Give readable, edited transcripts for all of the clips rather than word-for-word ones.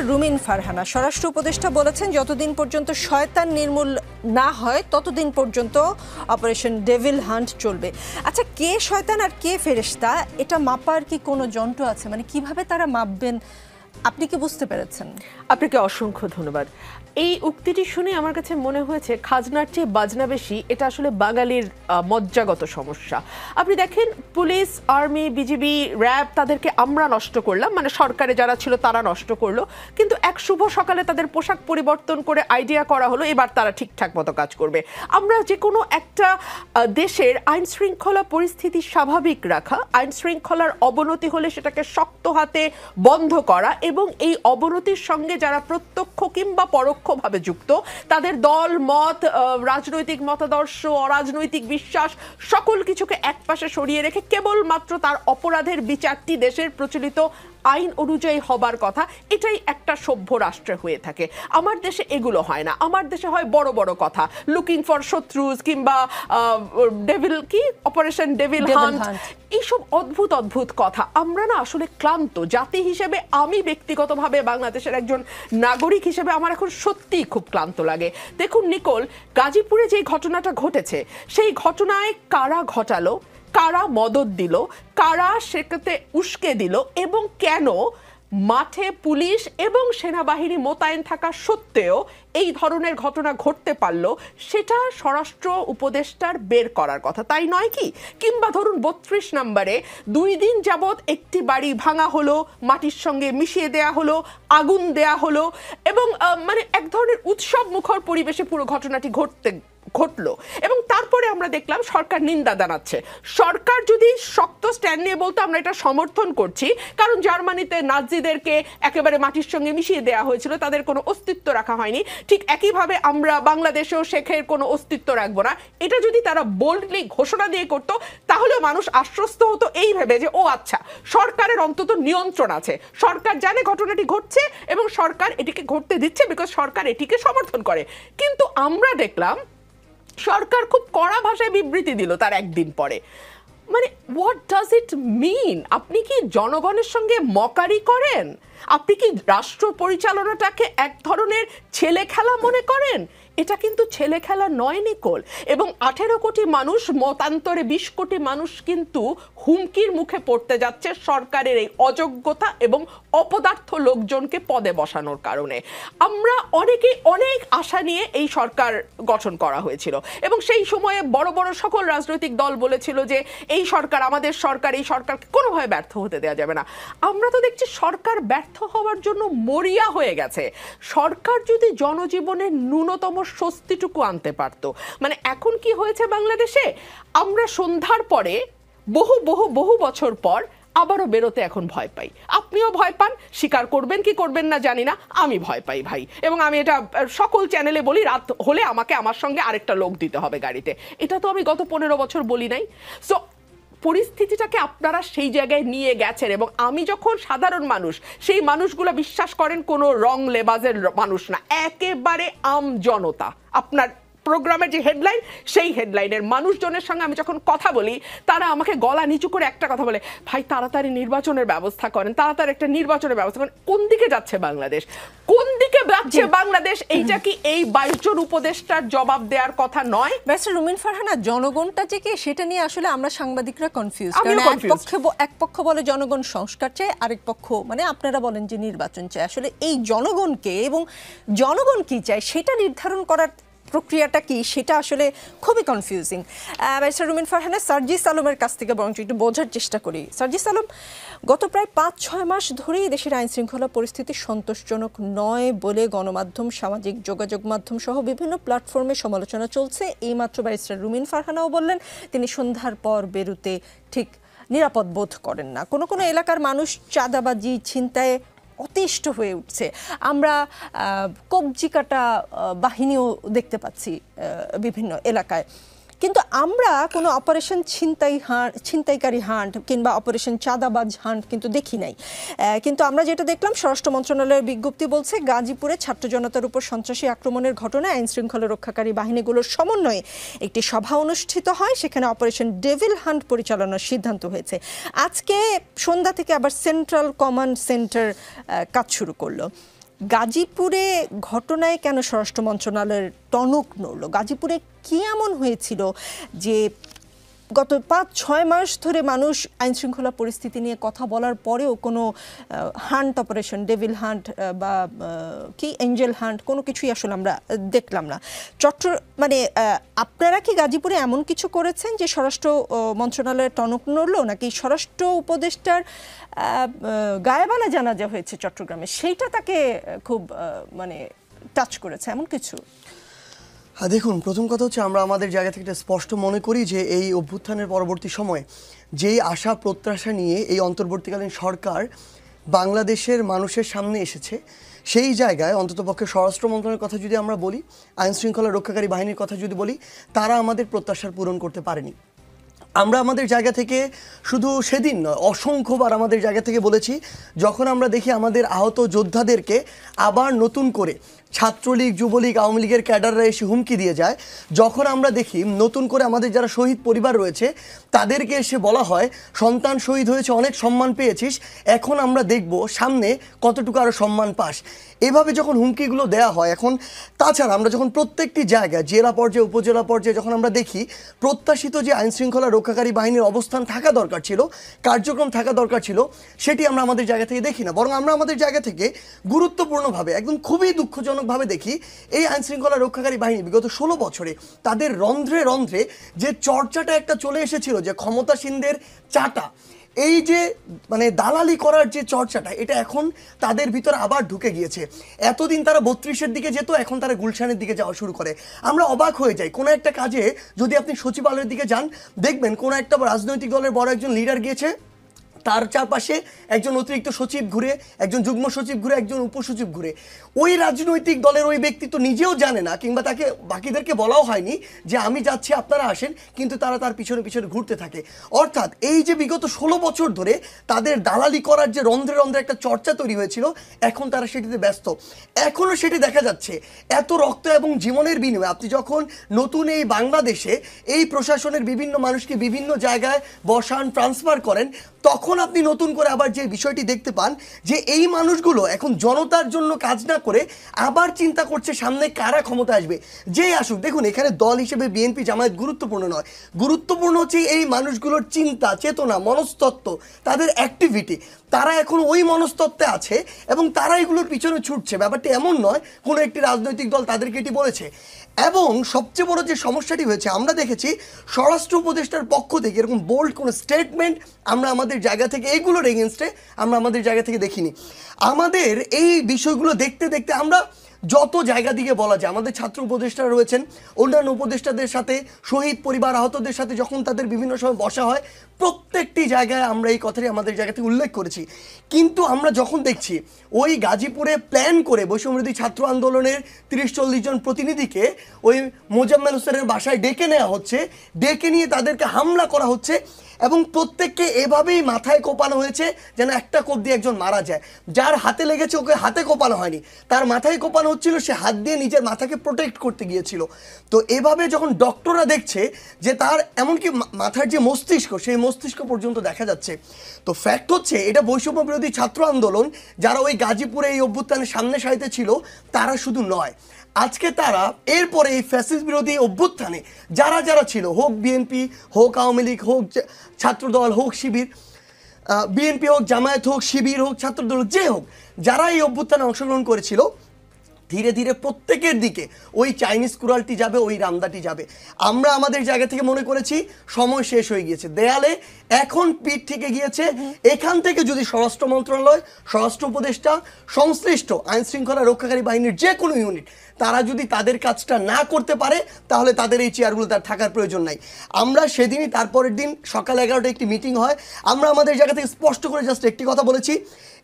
রুমিন ফারহানা স্বরাষ্ট্র উপদেষ্টা বলেছেন যতদিন পর্যন্ত শয়তান নির্মূল না হয় ততদিন পর্যন্ত অপারেশন ডেভিল হান্ট চলবে। আচ্ছা, কে শয়তান আর কে ফেরেশতা এটা মাপার কি কোনো যন্ত্র আছে? মানে কিভাবে তারা মাপবেন, আপনি কি বুঝতে পেরেছেন? আপনাকে অসংখ্য ধন্যবাদ। এই উক্তিটি শুনে আমার কাছে মনে হয়েছে খাজনার চেয়ে বাজনা বেশি, এটা আসলে বাঙালির মজ্জাগত সমস্যা। আপনি দেখেন, পুলিশ, আর্মি, বিজিবি, র্যাব, তাদেরকে আমরা নষ্ট করলাম, মানে সরকারে যারা ছিল তারা নষ্ট করলো, কিন্তু এক শুভ সকালে তাদের পোশাক পরিবর্তন করে আইডিয়া করা হলো এবার তারা ঠিকঠাক মতো কাজ করবে। আমরা যে কোনো একটা দেশের আইন শৃঙ্খলা পরিস্থিতি স্বাভাবিক রাখা, আইন শৃঙ্খলার অবনতি হলে সেটাকে শক্ত হাতে বন্ধ করা এবং এই অবনতির সঙ্গে যারা প্রত্যক্ষ কিংবা পরোক্ষভাবে যুক্ত তাদের দল মত, রাজনৈতিক মতাদর্শ, অরাজনৈতিক বিশ্বাস সকল কিছুকে একপাশে সরিয়ে রেখে কেবলমাত্র তার অপরাধের বিচারটি দেশের প্রচলিত আইন অনুযায়ী হবার কথা, এটাই একটা সভ্য রাষ্ট্রে হয়ে থাকে। আমার দেশে এগুলো হয় না। আমার দেশে হয় বড় বড় কথা, লুকিং ফর শত্রুজ কিংবা ডেভিল কি অপারেশন ডেভিল হান্ট, এইসব অদ্ভুত অদ্ভুত কথা। আমরা না আসলে ক্লান্ত জাতি হিসেবে, আমি ব্যক্তিগতভাবে বাংলাদেশের একজন নাগরিক হিসেবে আমার এখন সত্যিই খুব ক্লান্ত লাগে। দেখুন নিকোল, গাজীপুরে যে ঘটনাটা ঘটেছে সেই ঘটনায় কারা ঘটালো, কারা মদদ দিল, কারা সেটাতে উস্কে দিল এবং কেন মাঠে পুলিশ এবং সেনাবাহিনী মোতায়েন থাকা সত্ত্বেও এই ধরনের ঘটনা ঘটতে পারলো, সেটা স্বরাষ্ট্র উপদেষ্টার বের করার কথা, তাই নয় কি? কিংবা ধরুন 32 নম্বরে 2 দিন যাবৎ একটি বাড়ি ভাঙা হলো, মাটির সঙ্গে মিশিয়ে দেয়া হলো, আগুন দেয়া হলো এবং মানে এক ধরনের উৎসব মুখর পরিবেশে পুরো ঘটনাটি ঘটলো এবং তারপরে আমরা দেখলাম সরকার নিন্দা জানাচ্ছে। সরকার যদি শক্ত স্ট্যান্ড নিয়ে বলতো আমরা এটা সমর্থন করছি, কারণ জার্মানিতে নাজিদেরকে একেবারে মাটির সঙ্গে মিশিয়ে দেওয়া হয়েছিল, তাদের কোনো অস্তিত্ব রাখা হয়নি, ঠিক একইভাবে আমরা বাংলাদেশেও শেখের কোনো অস্তিত্ব রাখবো না, এটা যদি তারা বোল্ডলি ঘোষণা দিয়ে করতো তাহলেও মানুষ আশ্বস্ত হতো এই ভেবে যে ও আচ্ছা, সরকারের অন্তত নিয়ন্ত্রণ আছে, সরকার জানে ঘটনাটি ঘটছে এবং সরকার এটিকে ঘটতে দিচ্ছে বিকজ সরকার এটিকে সমর্থন করে। কিন্তু আমরা দেখলাম সরকার খুব কড়া ভাষায় বিবৃতি দিল তার একদিন পরে। মানে হোয়াট ডাজ ইট মিন? আপনি কি জনগণের সঙ্গে মকারি করেন? আপনি কি রাষ্ট্র পরিচালনাটাকে এক ধরনের ছেলে খেলা মনে করেন? এটা কিন্তু ছেলে খেলা নয় নিকোল। এবং 18 কোটি মানুষ, মতান্তরে 20 কোটি মানুষ কিন্তু হুমকির মুখে পড়তে যাচ্ছে সরকারের এই অযোগ্যতা এবং অপদার্থ লোকজনকে পদে বসানোর কারণে। আমরা অনেকেই অনেক আশা নিয়ে এই সরকার গঠন করা হয়েছিল এবং সেই সময়ে বড় বড় সকল রাজনৈতিক দল বলেছিল যে এই সরকার আমাদের সরকার, এই সরকারকে কোনোভাবে ব্যর্থ হতে দেওয়া যাবে না। আমরা তো দেখছি সরকার ব্যর্থ হওয়ার জন্য মরিয়া হয়ে গেছে। সরকার যদি জনজীবনের ন্যূনতম স্বস্তিটুকু আনতে পারতো। মানে এখন কি হয়েছে বাংলাদেশে, আমরা সন্ধ্যার পরে বহু বহু বহু বছর পর আবারও বেরোতে এখন ভয় পাই। আপনিও ভয় পান, স্বীকার করবেন কি করবেন না জানি না, আমি ভয় পাই ভাই। এবং আমি এটা সকল চ্যানেলে বলি, রাত হলে আমাকে আমার সঙ্গে আরেকটা লোক দিতে হবে গাড়িতে। এটা তো আমি গত 15 বছর বলি নাই। সো পরিস্থিতিটাকে আপনারা সেই জায়গায় নিয়ে গেছেন এবং আমি যখন সাধারণ মানুষ, সেই মানুষগুলো বিশ্বাস করেন কোনো রং লেবাজের মানুষ না, একেবারে আম জনতা। আপনার প্রোগ্রামের যে হেডলাইন, সেই হেডলাইনের মানুষজনের সঙ্গে আমি যখন কথা বলি তারা আমাকে গলা নিচু করে একটা কথা বলে, ভাই তাড়াতাড়ি নির্বাচনের ব্যবস্থা করেন, তাড়াতাড়ি একটা নির্বাচনের ব্যবস্থা করেন। কোন দিকে যাচ্ছে বাংলাদেশ? কোন দিকে যাচ্ছে বাংলাদেশ? এইটা কি এই 22 জন উপদেষ্টার জবাব দেওয়ার কথা নয়? ব্যারিস্টার রুমিন ফারহানা, জনগণটা যে কে সেটা নিয়ে আসলে আমরা সাংবাদিকরা কনফিউজ। এক পক্ষ বলে জনগণ সংস্কার চায়, আরেক পক্ষ মানে আপনারা বলেন যে নির্বাচন চায়। আসলে এই জনগণকে এবং জনগণ কি চায় সেটা নির্ধারণ করার প্রক্রিয়াটা কি, সেটা আসলে খুবই কনফিউজিং। ব্যারিস্টার রুমিন ফারহানা, সার্জিস আলমের কাছ থেকে বরং একটু বোঝার চেষ্টা করি। সার্জিস আলম, গত প্রায় 5-6 মাস ধরেই দেশের আইন শৃঙ্খলা পরিস্থিতি সন্তোষজনক নয় বলে গণমাধ্যম, সামাজিক যোগাযোগ মাধ্যম সহ বিভিন্ন প্ল্যাটফর্মে সমালোচনা চলছে। এইমাত্র ব্যারিস্টার রুমিন ফারহানাও বললেন তিনি সন্ধ্যার পর বেরোতে ঠিক নিরাপদ বোধ করেন না। কোনো কোনো এলাকার মানুষ চাঁদাবাজি, ছিনতাইয়ে অতিষ্ঠ হয়ে উঠছে। আমরা কবজি কাটা বাহিনীও দেখতে পাচ্ছি বিভিন্ন এলাকায়। কিন্তু আমরা কোনো অপারেশন ছিনতাইকারী হান্ট কিংবা অপারেশন চাঁদাবাজ হান্ট কিন্তু দেখি নাই। কিন্তু আমরা যেটা দেখলাম, স্বরাষ্ট্র মন্ত্রণালয়ের বিজ্ঞপ্তি বলছে গাজীপুরে ছাত্র জনতার উপর সন্ত্রাসী আক্রমণের ঘটনায় আইন শৃঙ্খলা রক্ষাকারী বাহিনীগুলোর সমন্বয়ে একটি সভা অনুষ্ঠিত হয়, সেখানে অপারেশন ডেভিল হান্ট পরিচালনার সিদ্ধান্ত হয়েছে। আজকে সন্ধ্যা থেকে আবার সেন্ট্রাল কমান্ড সেন্টার কাজ শুরু করলো। গাজীপুরে ঘটনায় কেন স্বরাষ্ট্র মন্ত্রণালয়ের টনক নড়ল? গাজীপুরে কি এমন হয়েছিল যে গত 5-6 মাস ধরে মানুষ আইনশৃঙ্খলা পরিস্থিতি নিয়ে কথা বলার পরেও কোনো হান্ট অপারেশন, ডেভিল হান্ট বা কি এঞ্জেল হান্ট, কোনো কিছুই আসলে আমরা দেখলাম না। মানে আপনারা কি গাজীপুরে এমন কিছু করেছেন যে স্বরাষ্ট্র মন্ত্রণালয়ের টনক নড়ল, নাকি স্বরাষ্ট্র উপদেষ্টার গায়েবালা জানাজা হয়েছে চট্টগ্রামে, সেইটা তাকে খুব মানে টাচ করেছে, এমন কিছু? হ্যাঁ, দেখুন, প্রথম কথা হচ্ছে আমরা আমাদের জায়গা থেকে স্পষ্ট মনে করি যে এই অভ্যুত্থানের পরবর্তী সময়ে যেই আশা প্রত্যাশা নিয়ে এই অন্তর্বর্তীকালীন সরকার বাংলাদেশের মানুষের সামনে এসেছে, সেই জায়গায় অন্ততপক্ষে স্বরাষ্ট্র মন্ত্রণালয়ের কথা যদি আমরা বলি, আইনশৃঙ্খলা রক্ষাকারী বাহিনীর কথা যদি বলি, তারা আমাদের প্রত্যাশার পূরণ করতে পারেনি। আমরা আমাদের জায়গা থেকে শুধু সেদিন নয়, অসংখ্যবার আমাদের জায়গা থেকে বলেছি, যখন আমরা দেখি আমাদের আহত যোদ্ধাদেরকে আবার নতুন করে ছাত্রলীগ, যুবলীগ, আওয়ামী লীগের ক্যাডাররা এসে হুমকি দিয়ে যায়, যখন আমরা দেখি নতুন করে আমাদের যারা শহীদ পরিবার রয়েছে তাদেরকে এসে বলা হয় সন্তান শহীদ হয়েছে, অনেক সম্মান পেয়েছিস, এখন আমরা দেখব সামনে কতটুকু আরও সম্মান পাস, এভাবে যখন হুমকিগুলো দেওয়া হয়। এখন তাছাড়া আমরা যখন প্রত্যেকটি জায়গায় জেলা পর্যায়ে, উপজেলা পর্যায়ে যখন আমরা দেখি প্রত্যাশিত যে আইনশৃঙ্খলা রক্ষাকারী বাহিনীর অবস্থান থাকা দরকার ছিল, কার্যক্রম থাকা দরকার ছিল, সেটি আমরা আমাদের জায়গা থেকে দেখি না, বরং আমরা আমাদের জায়গা থেকে গুরুত্বপূর্ণভাবে, একদম খুবই দুঃখজনকভাবে দেখি এই আইনশৃঙ্খলা রক্ষাকারী বাহিনী বিগত 16 বছরে তাদের রন্ধ্রে রন্ধ্রে যে চর্চাটা একটা চলে এসেছিল, যে ক্ষমতাসীনদের চাটা, এই যে মানে দালালি করার যে চর্চাটা, এটা এখন তাদের ভিতর আবার ঢুকে গিয়েছে। এতদিন তারা 32-এর দিকে যেত, এখন তারা গুলশানের দিকে যাওয়া শুরু করে। আমরা অবাক হয়ে যাই, কোনো একটা কাজে যদি আপনি সচিবালয়ের দিকে যান, দেখবেন কোনো একটা রাজনৈতিক দলের বড় একজন লিডার গিয়েছে, তার চারপাশে একজন অতিরিক্ত সচিব ঘুরে, একজন যুগ্ম সচিব ঘুরে, একজন উপসচিব ঘুরে। ওই রাজনৈতিক দলের ওই ব্যক্তি তো নিজেও জানে না, কিংবা তাকে বাকিদেরকে বলাও হয়নি যে আমি যাচ্ছি আপনারা আসেন, কিন্তু তারা তার পিছনে পিছনে ঘুরতে থাকে। অর্থাৎ এই যে বিগত 16 বছর ধরে তাদের দালালি করার যে রন্ধ্রে রন্ধ্রে একটা চর্চা তৈরি হয়েছিল, এখন তারা সেটিতে ব্যস্ত। এখনও সেটি দেখা যাচ্ছে। এত রক্ত এবং জীবনের বিনিময়ে আপনি যখন নতুন এই বাংলাদেশে এই প্রশাসনের বিভিন্ন মানুষকে বিভিন্ন জায়গায় বসান, ট্রান্সফার করেন, তখন আপনি নতুন করে আবার যে বিষয়টি দেখতে পান যে এই মানুষগুলো এখন জনতার জন্য কাজ না করে আবার চিন্তা করছে সামনে কারা ক্ষমতা আসবে, যেই আসুক। দেখুন, এখানে দল হিসেবে বিএনপি, জামায়াত গুরুত্বপূর্ণ নয়, গুরুত্বপূর্ণ হচ্ছে এই মানুষগুলোর চিন্তা, চেতনা, মনস্তত্ত্ব, তাদের অ্যাক্টিভিটি। তারা এখন ওই মনস্তত্ত্বে আছে এবং তারা এগুলোর পিছনে ছুটছে। ব্যাপারটি এমন নয় কোনো একটি রাজনৈতিক দল তাদেরকে এটি বলেছে। এবং সবচেয়ে বড় যে সমস্যাটি হয়েছে, আমরা দেখেছি স্বরাষ্ট্র উপদেষ্টার পক্ষ থেকে এরকম বোল্ড কোনো স্টেটমেন্ট আমরা আমাদের জায়গা থেকে এইগুলোর এগেনস্টে আমরা আমাদের জায়গা থেকে দেখিনি। আমাদের এই বিষয়গুলো দেখতে দেখতে আমরা যত জায়গা দিকে বলা যায়, আমাদের ছাত্র উপদেষ্টারা রয়েছেন, অন্যান্য উপদেষ্টাদের সাথে, শহীদ পরিবার, আহতদের সাথে যখন তাদের বিভিন্ন সময় বসা হয়, প্রত্যেকটি জায়গায় আমরা এই কথাটি আমাদের জায়গা থেকে উল্লেখ করেছি। কিন্তু আমরা যখন দেখছি ওই গাজীপুরে প্ল্যান করে বৈষম্যবিরোধী ছাত্র আন্দোলনের 30-40 জন প্রতিনিধিকে ওই মোজাম্মেল হোসেনের বাসায় ডেকে নেওয়া হচ্ছে, ডেকে নিয়ে তাদেরকে হামলা করা হচ্ছে, এবং প্রত্যেককে এভাবেই মাথায় কোপানো হয়েছে যেন একটা কোপ দিয়ে একজন মারা যায়। যার হাতে লেগেছে ওকে হাতে কোপানো হয়নি, তার মাথায় কোপানো হচ্ছিল, সে হাত দিয়ে নিজের মাথাকে প্রোটেক্ট করতে গিয়েছিল। তো এভাবে যখন ডক্টররা দেখছে যে তার এমনকি মাথার যে মস্তিষ্ক, সেই মস্তিষ্ক পর্যন্ত দেখা যাচ্ছে, তো ফ্যাক্ট হচ্ছে এটা বৈষম্য বিরোধী ছাত্র আন্দোলন যারা ওই গাজীপুরে এই অভ্যুত্থানের সামনে সারিতে ছিল, তারা শুধু নয়, আজকে তারা এরপরে এই ফ্যাসিস্ট বিরোধী অভ্যুত্থানে যারা যারা ছিল, হোক বিএনপি, হোক আওয়ামী লীগ, হোক ছাত্রদল, হোক শিবির, বিএনপি হোক, জামায়াত হোক, শিবির হোক, ছাত্রদল, যে হোক, যারা এই অভ্যুত্থানে অংশগ্রহণ করেছিল, ধীরে ধীরে প্রত্যেকের দিকে ওই চাইনিজ কুড়ালটি যাবে, ওই রামদাটি যাবে। আমরা আমাদের জায়গা থেকে মনে করেছি সময় শেষ হয়ে গিয়েছে, দেয়ালে এখন পিঠ থেকে গিয়েছে। এখান থেকে যদি স্বরাষ্ট্র মন্ত্রণালয়, স্বরাষ্ট্র উপদেষ্টা, সংশ্লিষ্ট আইনশৃঙ্খলা রক্ষাকারী বাহিনীর যে কোনো ইউনিট, তারা যদি তাদের কাজটা না করতে পারে, তাহলে তাদের এই চেয়ারগুলো তার থাকার প্রয়োজন নাই। আমরা সেদিনই, তারপরের দিন সকাল 11টায় একটি মিটিং হয়, আমরা আমাদের জায়গা থেকে স্পষ্ট করে জাস্ট একটি কথা বলেছি,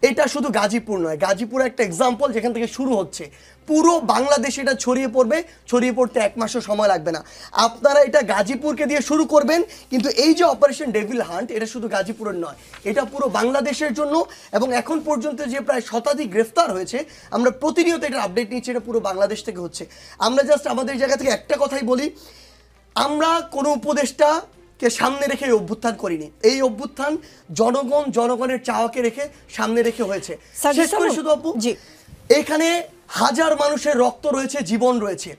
এটা শুধু গাজীপুর নয়, গাজীপুর একটা এক্সাম্পল যেখান থেকে শুরু হচ্ছে, পুরো বাংলাদেশে এটা ছড়িয়ে পড়বে, ছড়িয়ে পড়তে 1 মাসও সময় লাগবে না। আপনারা এটা গাজীপুরকে দিয়ে শুরু করবেন, কিন্তু এই যে অপারেশন ডেভিল হান্ট, এটা শুধু গাজীপুরের নয়, এটা পুরো বাংলাদেশের জন্য। এবং এখন পর্যন্ত যে প্রায় শতাধিক গ্রেফতার হয়েছে, আমরা প্রতিনিয়ত এটা আপডেট নিচ্ছি, এটা পুরো বাংলাদেশ থেকে হচ্ছে। আমরা জাস্ট আমাদের জায়গা থেকে একটা কথাই বলি, আমরা কোনো উপদেষ্টাকে সামনে রেখে এই অভ্যুত্থান করিনি। এই অভ্যুত্থান জনগণের চাওয়াকে রেখে সামনে রেখে হয়েছে। শেষ করে শুধু আপু, এখানে হাজার মানুষের রক্ত রয়েছে, জীবন রয়েছে।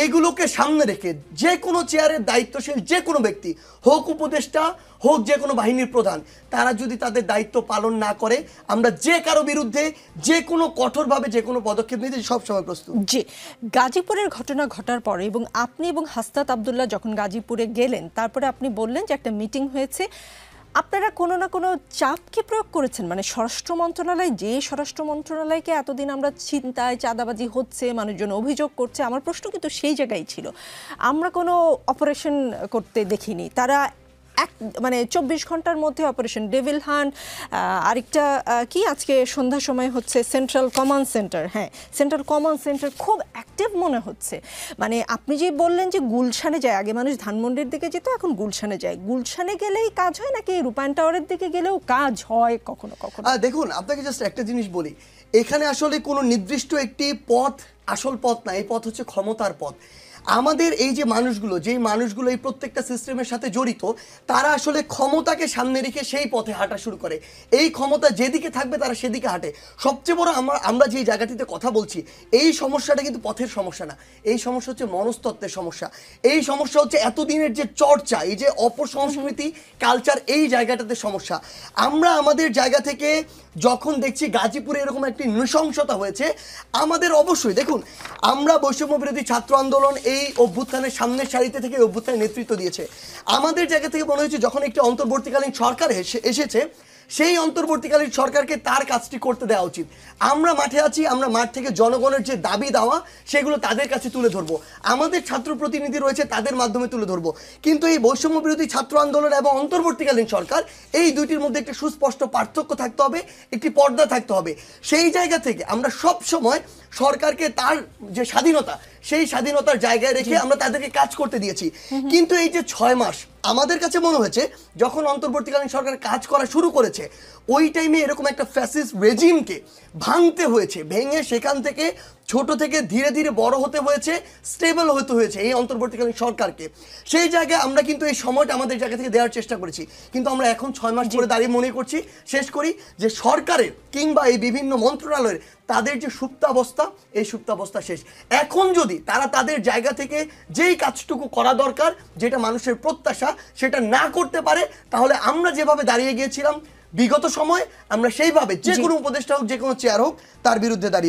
এগুলোকে সামনে রেখে যে কোনো চেয়ারের দায়িত্বশীল যে কোনো ব্যক্তি হোক, উপদেষ্টা হোক, যে কোনো বাহিনীর প্রধান, তারা যদি তাদের দায়িত্ব পালন না করে, আমরা যে কারো বিরুদ্ধে যে কোনো কঠোরভাবে যে কোনো পদক্ষেপ নিতে সবসময় প্রস্তুত। জি, গাজীপুরের ঘটনা ঘটার পরে এবং আপনি এবং হাসনাত আবদুল্লাহ যখন গাজীপুরে গেলেন, তারপরে আপনি বললেন যে একটা মিটিং হয়েছে, আপনারা কোনো না কোনো চাপ কি প্রয়োগ করেছেন? মানে স্বরাষ্ট্র মন্ত্রণালয়, যে স্বরাষ্ট্র মন্ত্রণালয়কে এতদিন আমরা ছিনতাই চাঁদাবাজি হচ্ছে, মানুষজন অভিযোগ করছে, আমার প্রশ্ন কিন্তু সেই জায়গায় ছিল, আমরা কোনো অপারেশন করতে দেখিনি। তারা মানে 24 ঘন্টার মধ্যে অপারেশন ডেভিল হান্ট, আরেকটা কি আজকে সন্ধ্যার সময় হচ্ছে সেন্ট্রাল কমান্ড সেন্টার, হ্যাঁ সেন্ট্রাল কমান্ড সেন্টার খুব অ্যাক্টিভ মনে হচ্ছে। মানে আপনি যে বললেন যে গুলশানে যায়, আগে মানুষ ধানমন্ডির দিকে যেত, এখন গুলশানে যায়, গুলশানে গেলেই কাজ হয় নাকি রূপায়ণ টাওয়ারের দিকে গেলেও কাজ হয় কখনো কখনো? দেখুন, আপনাকে জাস্ট একটা জিনিস বলি, এখানে আসলে কোনো নির্দিষ্ট একটি পথ আসল পথ না, এই পথ হচ্ছে ক্ষমতার পথ। আমাদের এই যে মানুষগুলো, যেই মানুষগুলো এই প্রত্যেকটা সিস্টেমের সাথে জড়িত, তারা আসলে ক্ষমতাকে সামনে রেখে সেই পথে হাঁটা শুরু করে। এই ক্ষমতা যেদিকে থাকবে তারা সেদিকে হাঁটে। সবচেয়ে বড় আমরা যে জায়গাটিতে কথা বলছি, এই সমস্যাটা কিন্তু পথের সমস্যা না, এই সমস্যা হচ্ছে মনস্তত্ত্বের সমস্যা। এই সমস্যা হচ্ছে এতদিনের যে চর্চা, এই যে অপসংস্কৃতি কালচার, এই জায়গাটাতে সমস্যা। আমরা আমাদের জায়গা থেকে যখন দেখছি গাজীপুরে এরকম একটি নৃশংসতা হয়েছে, আমাদের অবশ্যই দেখুন, আমরা বৈষম্য বিরোধী ছাত্র আন্দোলন এই অভ্যুত্থানের সামনের সারিতে থেকে অভ্যুত্থানের নেতৃত্ব দিয়েছে। আমাদের জায়গা থেকে মনে হয়েছে যখন একটি অন্তর্বর্তীকালীন সরকার এসেছে, সেই অন্তর্বর্তীকালীন সরকারকে তার কাজটি করতে দেওয়া উচিত। আমরা মাঠে আছি, আমরা মাঠ থেকে জনগণের যে দাবি দাওয়া সেগুলো তাদের কাছে তুলে ধরবো, আমাদের ছাত্র প্রতিনিধি রয়েছে তাদের মাধ্যমে তুলে ধরবো। কিন্তু এই বৈষম্য বিরোধী ছাত্র আন্দোলন এবং অন্তর্বর্তীকালীন সরকার, এই দুইটির মধ্যে একটি সুস্পষ্ট পার্থক্য থাকতে হবে, একটি পর্দা থাকতে হবে। সেই জায়গা থেকে আমরা সব সময় সরকারকে তার যে স্বাধীনতা, সেই স্বাধীনতার জায়গায় রেখে আমরা তাদেরকে কাজ করতে দিয়েছি। কিন্তু এই যে 6 মাস, আমাদের কাছে মনে হয়েছে যখন অন্তর্বর্তীকালীন সরকার কাজ করা শুরু করেছে, ওই টাইমে এরকম একটা ফ্যাসিস্ট রেজিমকে ভাঙতে হয়েছে, ভেঙে সেখান থেকে ছোট থেকে ধীরে ধীরে বড় হতে হয়েছে, স্টেবল হতে হয়েছে এই অন্তর্বর্তীকালীন সরকারকে। সেই জায়গায় আমরা কিন্তু এই সময়টা আমাদের জায়গা থেকে দেওয়ার চেষ্টা করেছি। কিন্তু আমরা এখন 6 মাস পরে দাঁড়িয়ে মনে করছি, শেষ করি যে সরকারের কিংবা এই বিভিন্ন মন্ত্রণালয়ের তাদের যে সুপ্তাবস্থা, এই সুপ্তাবস্থা শেষ। এখন যদি তারা তাদের জায়গা থেকে যেই কাজটুকু করা দরকার, যেটা মানুষের প্রত্যাশা, সেটা না করতে পারে, তাহলে আমরা যেভাবে দাঁড়িয়ে গিয়েছিলাম বিগত সময়, আমরা সেইভাবে যে কোনো উপদেষ্টা হোক, যে কোনো চেয়ার হোক, তার বিরুদ্ধে দাঁড়িয়ে